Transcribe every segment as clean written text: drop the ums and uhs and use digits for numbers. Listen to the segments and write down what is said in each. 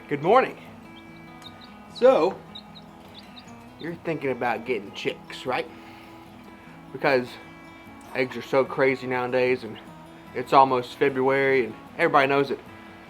Good morning. So, you're thinking about getting chicks, right? Because eggs are so crazy nowadays, and it's almost February, and everybody knows that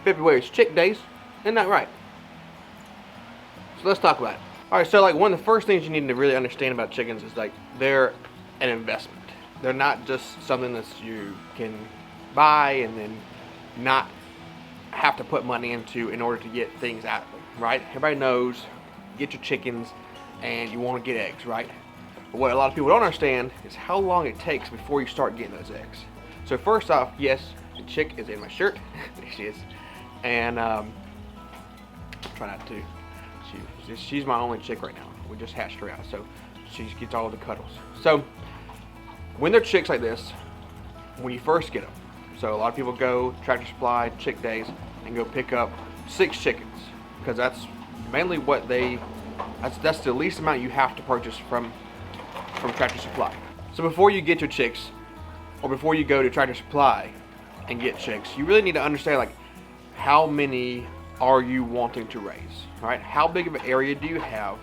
February is chick days. Isn't that right? So let's talk about it. Alright, so like one of the first things you need to really understand about chickens is like they're an investment. They're not just something that you can buy and then not have to put money into in order to get things out of them, right? Everybody knows you get your chickens and you want to get eggs, right? But what a lot of people don't understand is how long it takes before you start getting those eggs. So first off, yes, the chick is in my shirt. There she is. And try not to. She's my only chick right now. We just hatched her out, so she gets all the cuddles. So when they're chicks like this, when you first get them, so a lot of people go Tractor Supply, Chick Days, and go pick up 6 chickens because that's mainly what that's the least amount you have to purchase from Tractor Supply. So before you get your chicks, or before you go to Tractor Supply and get chicks, you really need to understand like how many are you wanting to raise, right? How big of an area do you have?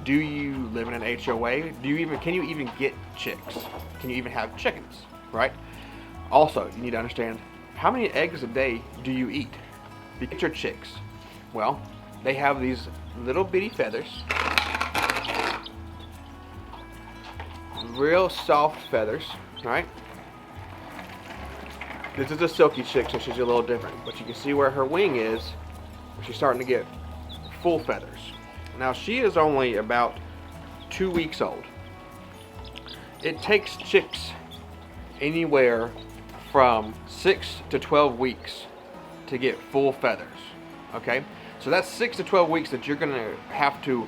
Do you live in an HOA? Can you even get chicks? Can you even have chickens, right? Also, you need to understand how many eggs a day do you eat? You get your chicks. Well, they have these little bitty feathers, real soft feathers, right? This is a silky chick, so she's a little different, but you can see where her wing is. She's starting to get full feathers. Now she is only about 2 weeks old. It takes chicks anywhere from 6 to 12 weeks to get full feathers. Okay, so that's 6 to 12 weeks that you're gonna have to.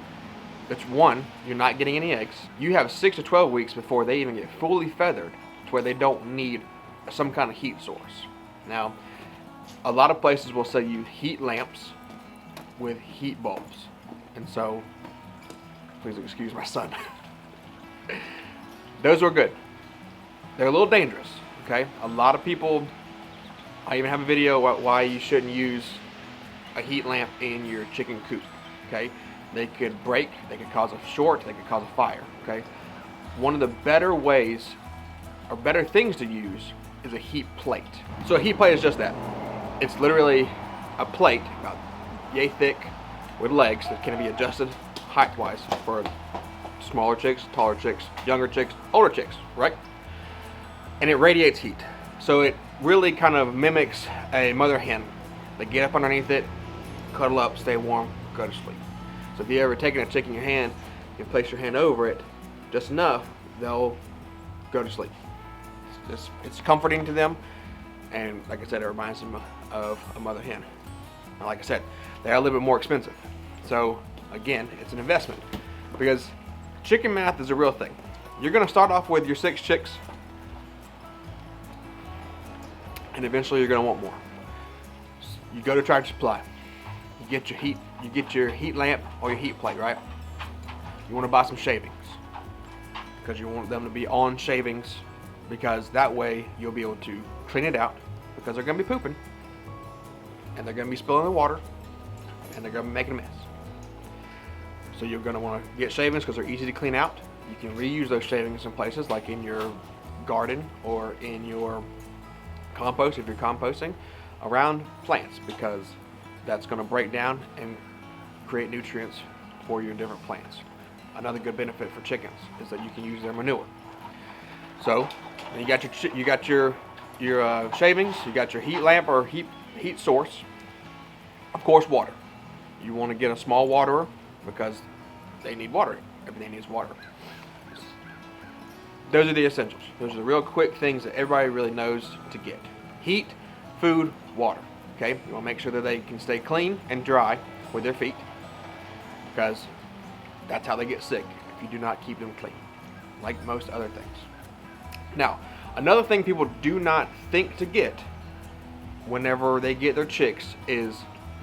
It's one, you're not getting any eggs. You have 6 to 12 weeks before they even get fully feathered to where they don't need some kind of heat source. Now, a lot of places will sell you heat lamps with heat bulbs, and so please excuse my son. Those are good. They're a little dangerous. Okay, a lot of people, I even have a video about why you shouldn't use a heat lamp in your chicken coop. Okay, they could break, they could cause a short, they could cause a fire. Okay, one of the better ways or better things to use is a heat plate. So a heat plate is just that. It's literally a plate about yay thick with legs that can be adjusted height-wise for smaller chicks, taller chicks, younger chicks, older chicks, right? And it radiates heat. So it really kind of mimics a mother hen. They get up underneath it, cuddle up, stay warm, go to sleep. So if you ever taken a chick in your hand, you place your hand over it just enough, they'll go to sleep. It's comforting to them, and like I said, it reminds them of a mother hen. And like I said, they are a little bit more expensive. So again, it's an investment because chicken math is a real thing. You're gonna start off with your 6 chicks, and eventually you're gonna want more. You go to Tractor Supply, you get your heat lamp or your heat plate, right? You want to buy some shavings because you want them to be on shavings, because that way you'll be able to clean it out, because they're gonna be pooping and they're gonna be spilling the water and they're gonna be making a mess. So you're gonna want to get shavings because they're easy to clean out. You can reuse those shavings in places like in your garden or in your compost if you're composting around plants, because that's going to break down and create nutrients for your different plants. Another good benefit for chickens is that you can use their manure. So you got your shavings, you got your heat lamp or heat source. Of course, water. You want to get a small waterer because they need water. Everything needs water. Those are the essentials. Those are the real quick things that everybody really knows to get. Heat, food, water. Okay? You want to make sure that they can stay clean and dry with their feet, because that's how they get sick if you do not keep them clean, like most other things. Now, another thing people do not think to get whenever they get their chicks is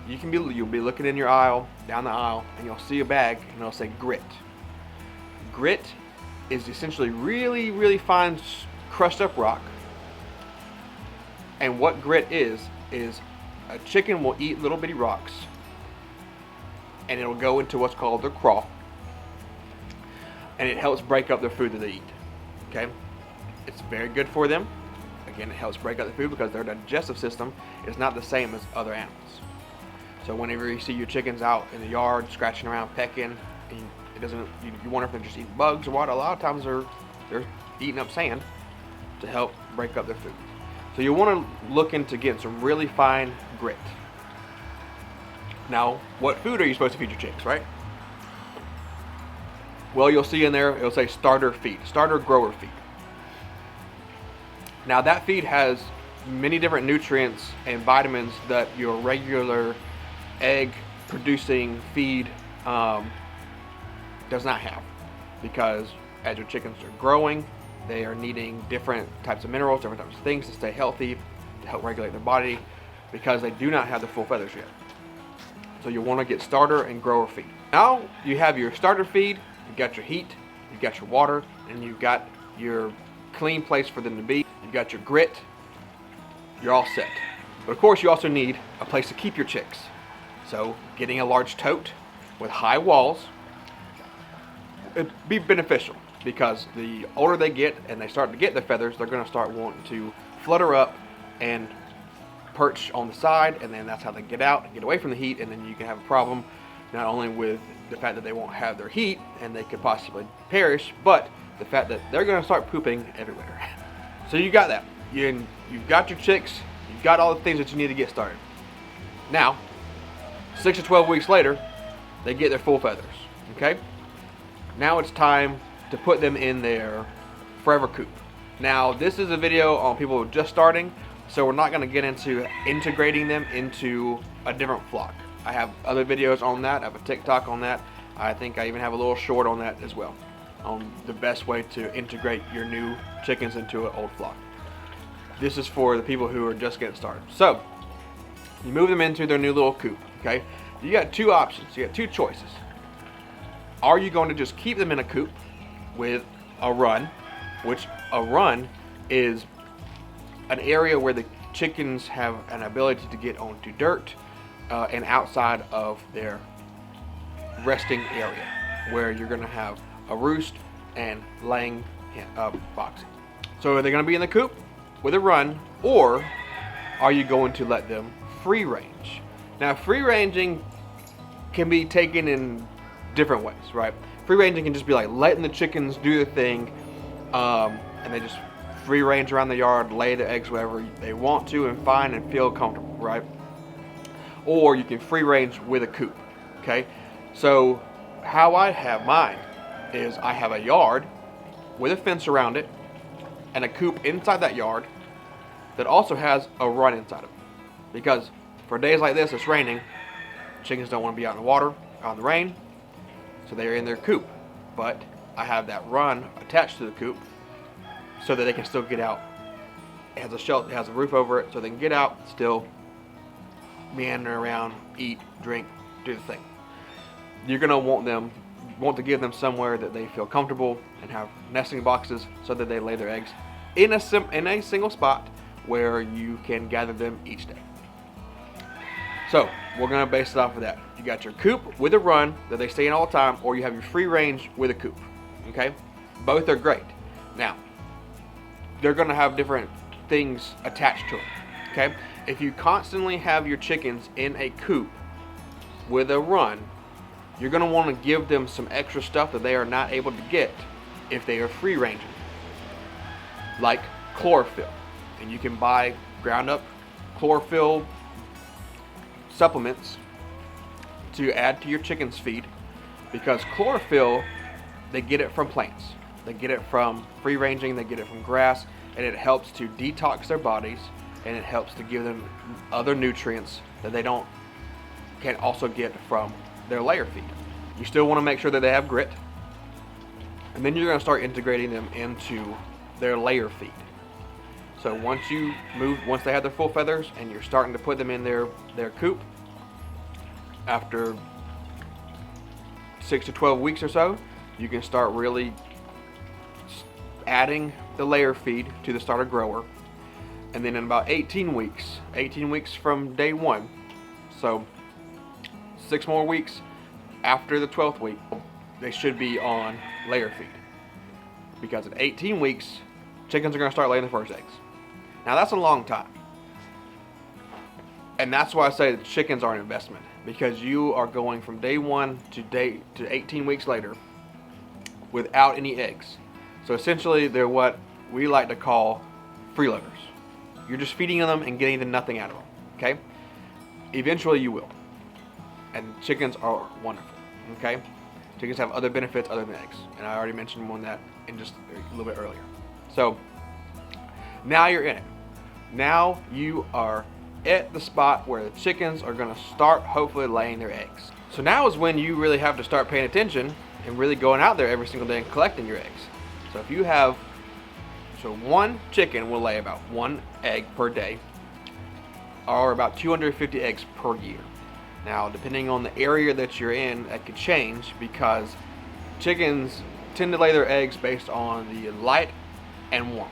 you'll be looking in your aisle, down the aisle, and you'll see a bag and it'll say grit. Grit is essentially really, really fine crushed up rock. And what grit is a chicken will eat little bitty rocks and it'll go into what's called their craw, and it helps break up their food that they eat. Okay, it's very good for them. Again, it helps break up the food because their digestive system is not the same as other animals. So whenever you see your chickens out in the yard scratching around, pecking, and it doesn't, you wonder if they're just eating bugs or what. A lot of times they're eating up sand to help break up their food. So you want to look into getting some really fine grit. Now, what food are you supposed to feed your chicks, right? Well, you'll see in there, it'll say starter feed, starter grower feed. Now that feed has many different nutrients and vitamins that your regular egg producing feed does not have, because as your chickens are growing, they are needing different types of minerals, different types of things to stay healthy, to help regulate their body, because they do not have the full feathers yet. So you want to get starter and grower feed. Now you have your starter feed, you've got your heat, you've got your water, and you've got your clean place for them to be. You've got your grit, you're all set. But of course you also need a place to keep your chicks. So getting a large tote with high walls, it'd be beneficial, because the older they get and they start to get their feathers, they're going to start wanting to flutter up and perch on the side, and then that's how they get out and get away from the heat, and then you can have a problem not only with the fact that they won't have their heat and they could possibly perish, but the fact that they're going to start pooping everywhere. So you got that. You've got your chicks, you've got all the things that you need to get started. Now, 6 to 12 weeks later, they get their full feathers, okay? Now it's time to put them in their forever coop. Now, this is a video on people just starting, so we're not going to get into integrating them into a different flock. I have other videos on that. I have a TikTok on that. I think I even have a little short on that as well, on the best way to integrate your new chickens into an old flock. This is for the people who are just getting started. So, you move them into their new little coop, okay? You got two options. You got two choices. Are you going to just keep them in a coop with a run, which a run is an area where the chickens have an ability to get onto dirt and outside of their resting area, where you're going to have a roost and laying boxing. So are they going to be in the coop with a run, or are you going to let them free range? Now, free ranging can be taken in different ways, right? Free ranging can just be like letting the chickens do their thing, and they just free range around the yard, lay the eggs wherever they want to, and find and feel comfortable, right? Or you can free range with a coop, okay? So how I have mine is I have a yard with a fence around it and a coop inside that yard that also has a run inside of it. Because for days like this, it's raining, chickens don't want to be out in the water, out in the rain, so they're in their coop. But I have that run attached to the coop so that they can still get out. It has a shelter, it has a roof over it, so they can get out, still meander around, eat, drink, do the thing. You're gonna want to give them somewhere that they feel comfortable and have nesting boxes so that they lay their eggs in a single spot where you can gather them each day. So we're gonna base it off of that. You got your coop with a run that they stay in all the time, or you have your free range with a coop. Okay, both are great. Now, they're gonna have different things attached to them. Okay, if you constantly have your chickens in a coop with a run, you're going to want to give them some extra stuff that they are not able to get if they are free ranging, like chlorophyll. And you can buy ground up chlorophyll supplements to add to your chicken's feed, because chlorophyll, they get it from plants. They get it from free ranging, they get it from grass, and it helps to detox their bodies, and it helps to give them other nutrients that they can also get from their layer feed. You still want to make sure that they have grit, and then you're going to start integrating them into their layer feed. So once they have their full feathers and you're starting to put them in their coop, after 6 to 12 weeks or so, you can start really adding the layer feed to the starter grower. And then in about 18 weeks from day one, so 6 more weeks, after the 12th week, they should be on layer feed. Because at 18 weeks, chickens are going to start laying the first eggs. Now that's a long time. And that's why I say that chickens are an investment, because you are going from day 1 to 18 weeks later without any eggs. So essentially they're what we like to call freeloaders. You're just feeding them and getting nothing out of them, okay? Eventually you will. And chickens are wonderful, okay? Chickens have other benefits other than eggs, and I already mentioned one that in just a little bit earlier. So now you're in it. Now you are at the spot where the chickens are going to start hopefully laying their eggs. So now is when you really have to start paying attention and really going out there every single day and collecting your eggs. So if you have, so one chicken will lay about 1 egg per day, or about 250 eggs per year. Now, depending on the area that you're in, that could change, because chickens tend to lay their eggs based on the light and warmth.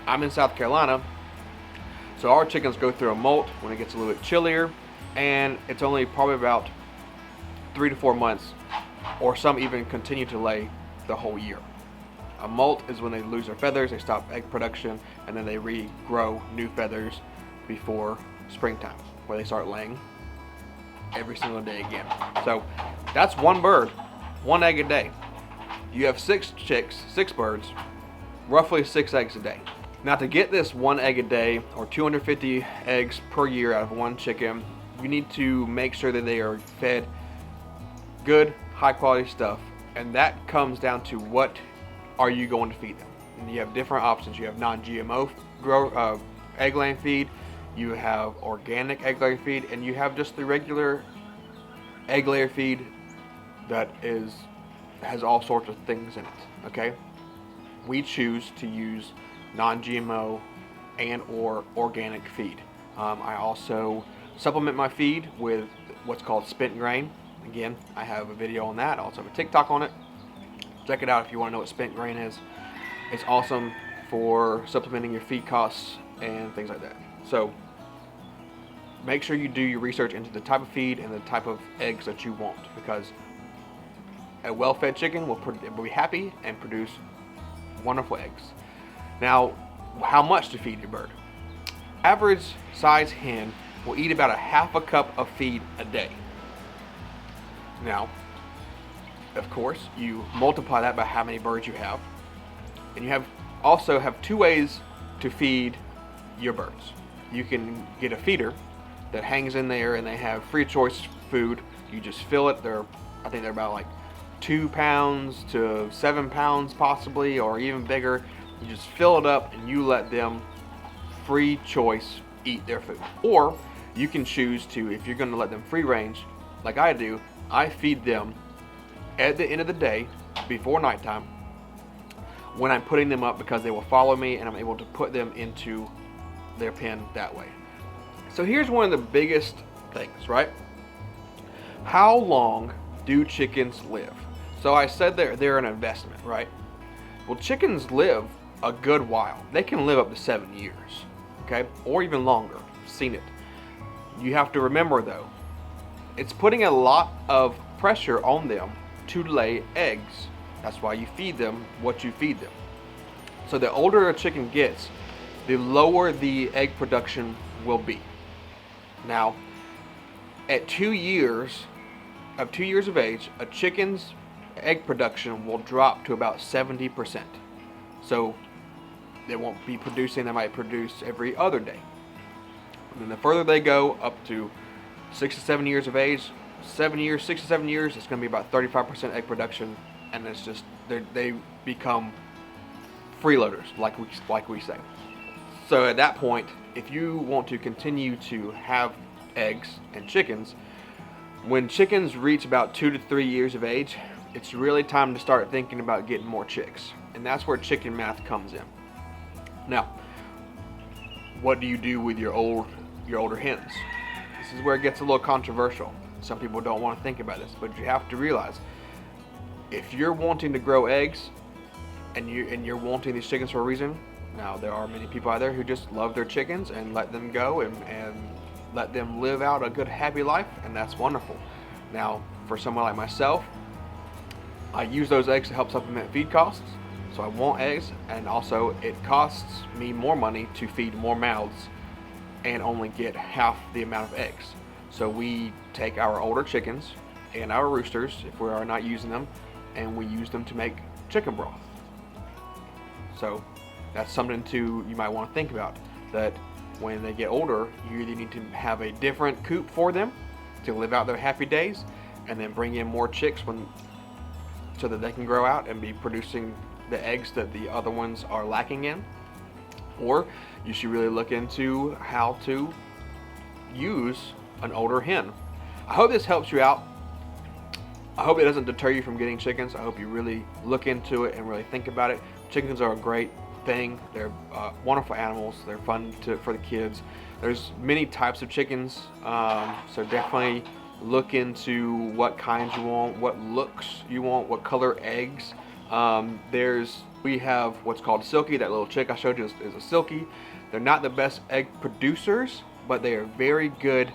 I'm in South Carolina, so our chickens go through a molt when it gets a little bit chillier, and it's only probably about 3 to 4 months, or some even continue to lay the whole year. A molt is when they lose their feathers, they stop egg production, and then they regrow new feathers before springtime, where they start laying every single day again. So that's one bird, 1 egg a day. You have 6 chicks, 6 birds, roughly 6 eggs a day. Now to get this 1 egg a day, or 250 eggs per year out of 1 chicken, you need to make sure that they are fed good, high quality stuff, and that comes down to what are you going to feed them. And you have different options. You have non-GMO egg laying feed, you have organic egg layer feed, and you have just the regular egg layer feed that has all sorts of things in it, okay? We choose to use non-GMO and or organic feed. I also supplement my feed with what's called spent grain. Again, I have a video on that. I also have a TikTok on it. Check it out if you want to know what spent grain is. It's awesome for supplementing your feed costs and things like that. So make sure you do your research into the type of feed and the type of eggs that you want, because a well-fed chicken will be happy and produce wonderful eggs. Now, how much to feed your bird? Average size hen will eat about a half a cup of feed a day. Now, of course, you multiply that by how many birds you have, and you also have 2 ways to feed your birds. You can get a feeder that hangs in there, and they have free choice food. You just fill it. I think they're about like 2 pounds to 7 pounds possibly, or even bigger. You just fill it up and you let them free choice eat their food. Or you can choose to, if you're going to let them free range like I do, I feed them at the end of the day before nighttime when I'm putting them up, because they will follow me and I'm able to put them into their pen that way. So here's one of the biggest things, right? How long do chickens live? So I said they're an investment, right? Well, chickens live a good while. They can live up to 7 years, okay? Or even longer. I've seen it. You have to remember though, it's putting a lot of pressure on them to lay eggs. That's why you feed them what you feed them. So the older a chicken gets, the lower the egg production will be. Now, at 2 years of age, a chicken's egg production will drop to about 70%. So they won't be producing, they might produce every other day. And then the further they go, up to 6 to 7 years of age, 6 to 7 years, it's going to be about 35% egg production, and it's just they become freeloaders, like we say. So at that point, if you want to continue to have eggs and chickens, when chickens reach about 2 to 3 years of age, it's really time to start thinking about getting more chicks, and that's where chicken math comes in. Now, what do you do with your older hens? This is where it gets a little controversial. Some people don't want to think about this, but you have to realize, if you're wanting to grow eggs and you're wanting these chickens for a reason, now there are many people out there who just love their chickens and let them go and let them live out a good happy life, and that's wonderful. Now, for someone like myself, I use those eggs to help supplement feed costs. So I want eggs, and also it costs me more money to feed more mouths and only get half the amount of eggs. So we take our older chickens and our roosters, if we are not using them, and we use them to make chicken broth. So that's something you might want to think about, that when they get older, you either need to have a different coop for them to live out their happy days, and then bring in more chicks so that they can grow out and be producing the eggs that the other ones are lacking in. Or you should really look into how to use an older hen. I hope this helps you out. I hope it doesn't deter you from getting chickens. I hope you really look into it and really think about it. Chickens are a great thing. They're wonderful animals. They're fun for the kids. There's many types of chickens, so definitely look into what kinds you want, what looks you want, what color eggs. We have what's called Silky. That little chick I showed you is a Silky. They're not the best egg producers, but they are very good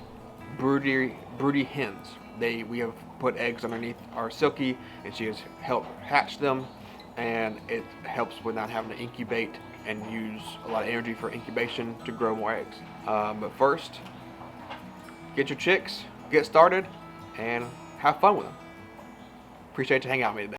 broody hens. We have put eggs underneath our Silky, and she has helped hatch them, and it helps with not having to incubate and use a lot of energy for incubation to grow more eggs. But first, get your chicks, get started, and have fun with them. Appreciate you hanging out with me today.